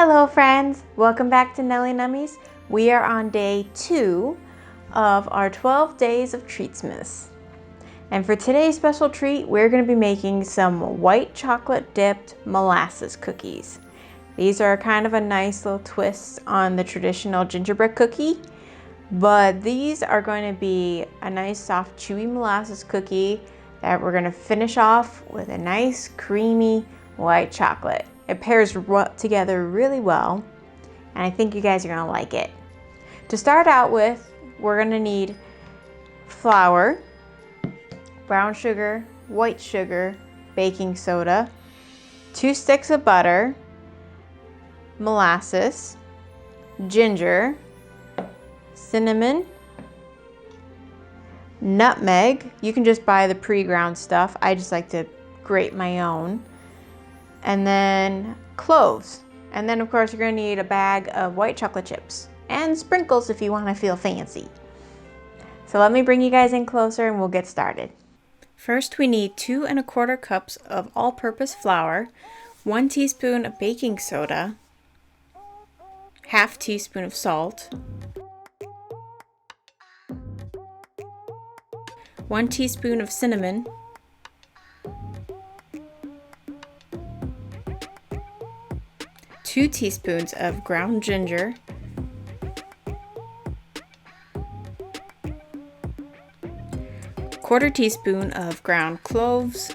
Hello friends, welcome back to Nelly Nummies. We are on day 2 of our 12 days of Treatsmas. And for today's special treat, we're going to be making some white chocolate dipped molasses cookies. These are kind of a nice little twist on the traditional gingerbread cookie, but these are going to be a nice soft chewy molasses cookie that we're going to finish off with a nice creamy white chocolate. It pairs together really well, and I think you guys are gonna like it. To start out with, we're gonna need flour, brown sugar, white sugar, baking soda, 2 sticks of butter, molasses, ginger, cinnamon, nutmeg. You can just buy the pre-ground stuff. I just like to grate my own. And then cloves. And then of course you're gonna need a bag of white chocolate chips and sprinkles if you wanna feel fancy. So let me bring you guys in closer and we'll get started. First we need 2 1/4 cups of all-purpose flour, 1 teaspoon of baking soda, 1/2 teaspoon of salt, 1 teaspoon of cinnamon, 2 teaspoons of ground ginger, 1/4 teaspoon of ground cloves,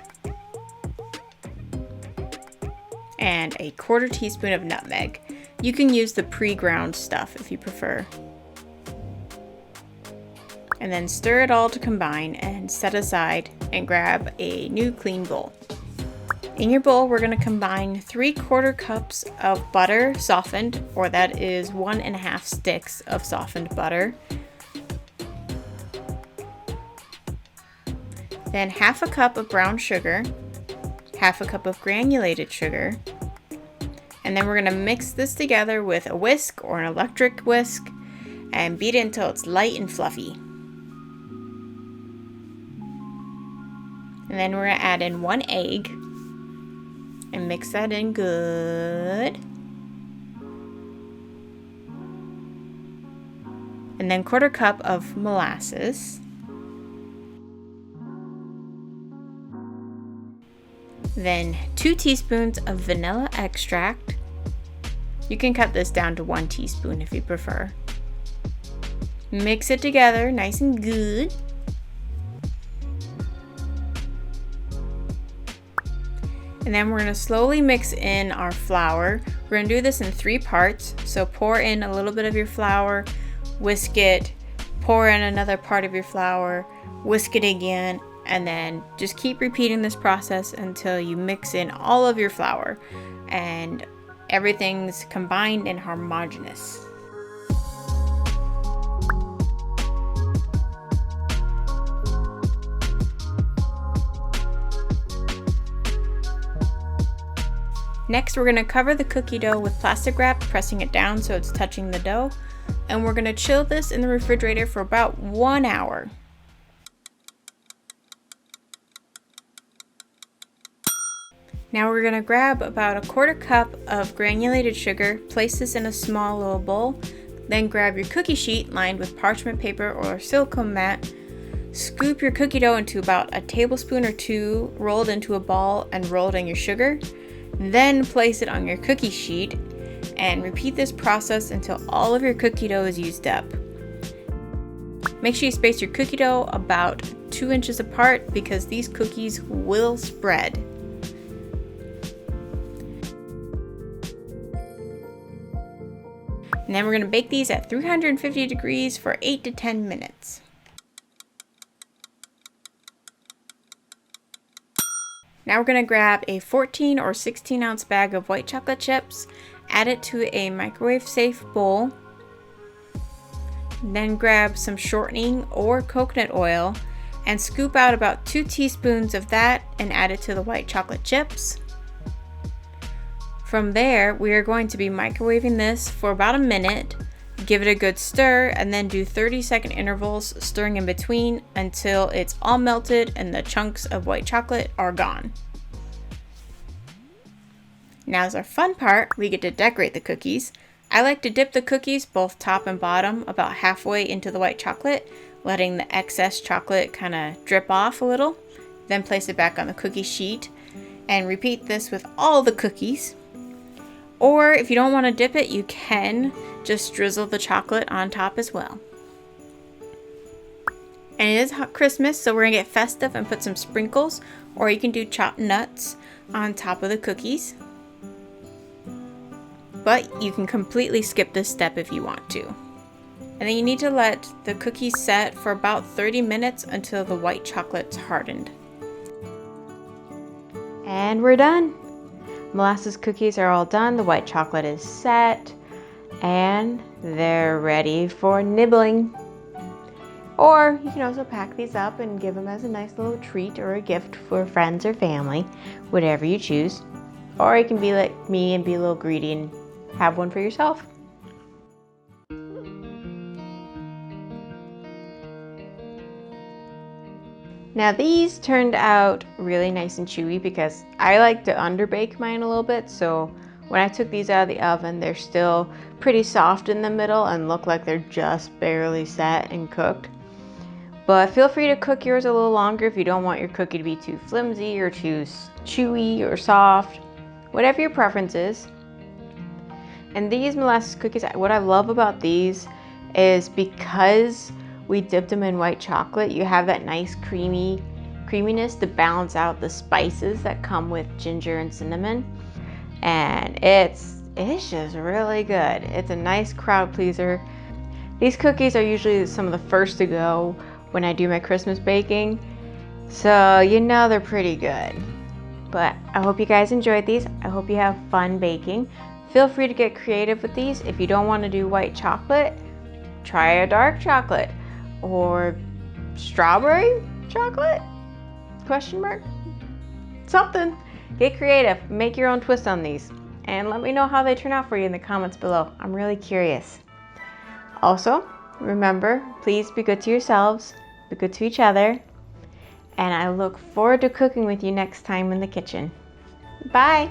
and a 1/4 teaspoon of nutmeg. You can use the pre-ground stuff if you prefer. And then stir it all to combine and set aside and grab a new clean bowl. In your bowl, we're going to combine 3/4 cups of butter softened, or that is 1 1/2 sticks of softened butter. Then 1/2 cup of brown sugar, 1/2 cup of granulated sugar, and then we're going to mix this together with a whisk or an electric whisk and beat it until it's light and fluffy. And then we're going to add in 1 egg. And mix that in good. And then 1/4 cup of molasses. Then 2 teaspoons of vanilla extract. You can cut this down to 1 teaspoon if you prefer. Mix it together nice and good. And then we're going to slowly mix in our flour. We're going to do this in 3 parts. So pour in a little bit of your flour, whisk it, pour in another part of your flour, whisk it again, and then just keep repeating this process until you mix in all of your flour and everything's combined and homogeneous. Next, we're going to cover the cookie dough with plastic wrap, pressing it down so it's touching the dough. And we're going to chill this in the refrigerator for about 1 hour. Now we're going to grab about a 1/4 cup of granulated sugar, place this in a small little bowl, then grab your cookie sheet lined with parchment paper or silicone mat. Scoop your cookie dough into about a tablespoon or 2 rolled into a ball and rolled in your sugar. Then place it on your cookie sheet and repeat this process until all of your cookie dough is used up. Make sure you space your cookie dough about 2 inches apart because these cookies will spread. And then we're going to bake these at 350 degrees for 8 to 10 minutes. Now we're going to grab a 14 or 16 ounce bag of white chocolate chips, add it to a microwave safe bowl, then grab some shortening or coconut oil and scoop out about 2 teaspoons of that and add it to the white chocolate chips. From there, we are going to be microwaving this for about a minute, give it a good stir, and then do 30-second intervals, stirring in between until it's all melted and the chunks of white chocolate are gone. Now's our fun part. We get to decorate the cookies. I like to dip the cookies both top and bottom about halfway into the white chocolate, letting the excess chocolate kind of drip off a little. Then place it back on the cookie sheet and repeat this with all the cookies. Or if you don't want to dip it, you can just drizzle the chocolate on top as well. And it is Christmas, so we're gonna get festive and put some sprinkles, or you can do chopped nuts on top of the cookies. But you can completely skip this step if you want to. And then you need to let the cookies set for about 30 minutes until the white chocolate's hardened. And we're done. Molasses cookies are all done. The white chocolate is set. And they're ready for nibbling. Or you can also pack these up and give them as a nice little treat or a gift for friends or family, whatever you choose. Or you can be like me and be a little greedy and have one for yourself. Now these turned out really nice and chewy because I like to underbake mine a little bit, so when I took these out of the oven, they're still pretty soft in the middle and look like they're just barely set and cooked. But feel free to cook yours a little longer if you don't want your cookie to be too flimsy or too chewy or soft, whatever your preference is. And these molasses cookies, what I love about these is because we dipped them in white chocolate, you have that nice creaminess to balance out the spices that come with ginger and cinnamon. And it's just really good. It's a nice crowd pleaser. These cookies are usually some of the first to go when I do my Christmas baking, so you know they're pretty good. But I hope you guys enjoyed these. I hope you have fun baking. Feel free to get creative with these. If you don't want to do white chocolate, try a dark chocolate or strawberry chocolate? Question mark? Something. Get creative. Make your own twist on these. And let me know how they turn out for you in the comments below. I'm really curious. Also, remember, please be good to yourselves, be good to each other, and I look forward to cooking with you next time in the kitchen. Bye!